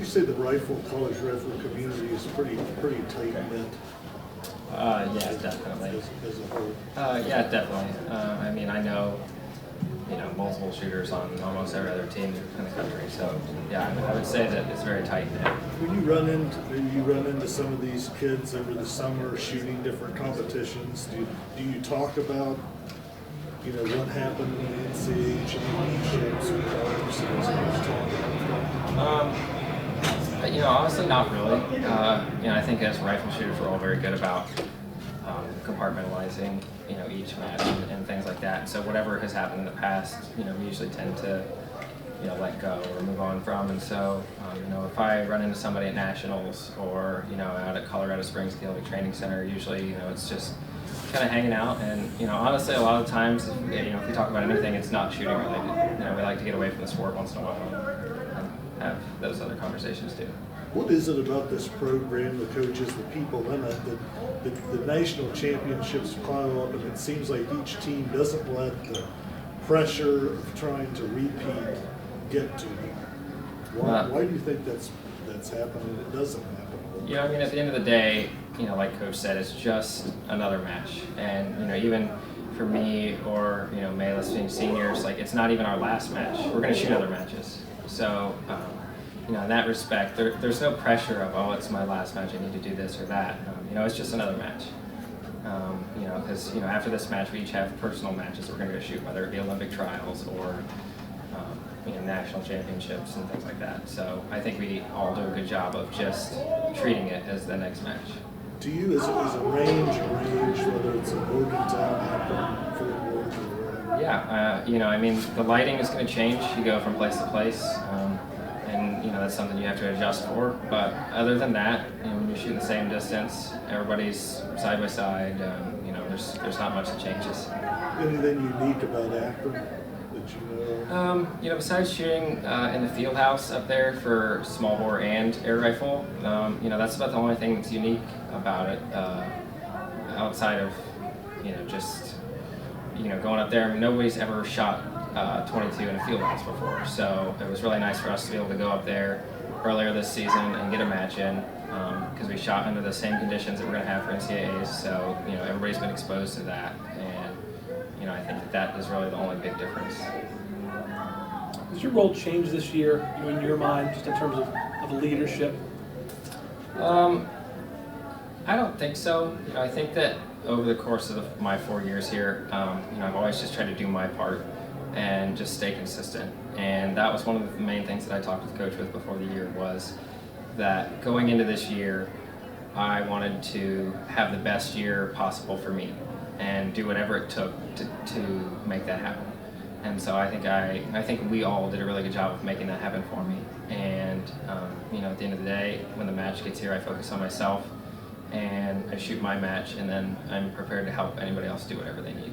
you say the college rifle community is pretty tight knit? Yeah, definitely. As a whole. Yeah, definitely. I mean, I know, multiple shooters on almost every other team in the country. So, yeah, I would say that it's very tight knit. When you run into some of these kids over the summer shooting different competitions, do you talk about, what happened in the NCAA championships or Honestly, not really. I think as rifle shooters, we're all very good about compartmentalizing, each match and things like that. So whatever has happened in the past, we usually tend to, let go or move on from. And so, if I run into somebody at nationals or, out at Colorado Springs Field Training Center, usually, it's just kind of hanging out. And, honestly, a lot of times, if we talk about anything, it's not shooting related. We like to get away from the sport once in a while and have those other conversations too. What is it about this program, the coaches, the people in it, that the national championships pile up, and it seems like each team doesn't let the pressure of trying to repeat get to them? Why do you think that's happening? It doesn't happen. At the end of the day, like Coach said, it's just another match, and even for me or Maylis being seniors, it's not even our last match. We're going to shoot other matches, so. In that respect, there's no pressure of, it's my last match, I need to do this or that. It's just another match. Because, after this match, we each have personal matches we're going to go shoot, whether it be Olympic trials or, national championships and things like that. So I think we all do a good job of just treating it as the next match. To you, is a range, whether it's in Morgantown, Akron, Fort Worth, or wherever? Yeah, the lighting is going to change. You go from place to place. And that's something you have to adjust for. But other than that, when you shoot the same distance, everybody's side by side. There's not much that changes. Anything unique about Akron that you know? Besides shooting in the field house up there for small bore and air rifle, that's about the only thing that's unique about it. Outside of just going up there, nobody's ever shot 22 in a field house before, so it was really nice for us to be able to go up there earlier this season and get a match in, because we shot under the same conditions that we're going to have for NCAAs, so everybody's been exposed to that, and I think that is really the only big difference. Has your role changed this year, in your mind, just in terms of leadership? I don't think so. I think that over the course of my 4 years here, I've always just tried to do my part and just stay consistent. And that was one of the main things that I talked with Coach with before the year, was that going into this year, I wanted to have the best year possible for me and do whatever it took to make that happen. And so I think we all did a really good job of making that happen for me. And at the end of the day, when the match gets here, I focus on myself and I shoot my match, and then I'm prepared to help anybody else do whatever they need.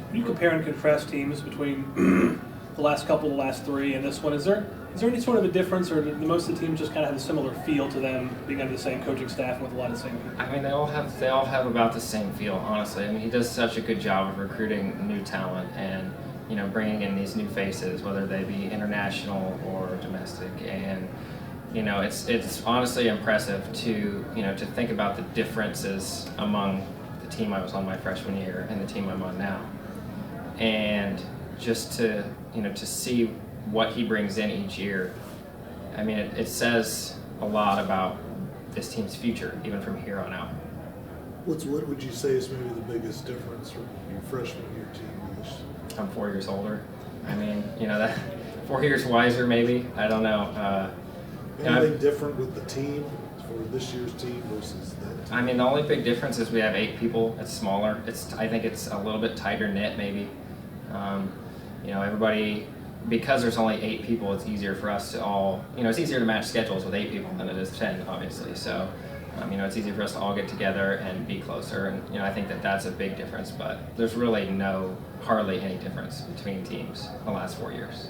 When you compare and contrast teams between the last couple, the last three, and this one, is there any sort of a difference, or do most of the teams just kind of have a similar feel to them, being under the same coaching staff with a lot of the same people? They all have about the same feel, honestly. He does such a good job of recruiting new talent and bringing in these new faces, whether they be international or domestic, and it's honestly impressive to to think about the differences among the team I was on my freshman year and the team I'm on now. And just to see what he brings in each year, it says a lot about this team's future, even from here on out. What would you say is maybe the biggest difference from your freshman year team to this? I'm 4 years older. That 4 years wiser, maybe. I don't know. Anything different with the team for this year's team versus that team? The only big difference is we have 8 people. It's smaller. I think it's a little bit tighter knit, maybe. Everybody, because there's only 8 people, it's easier for us to all, it's easier to match schedules with 8 people than it is 10, obviously. So, it's easier for us to all get together and be closer. And, I think that's a big difference, but there's really hardly any difference between teams the last 4 years.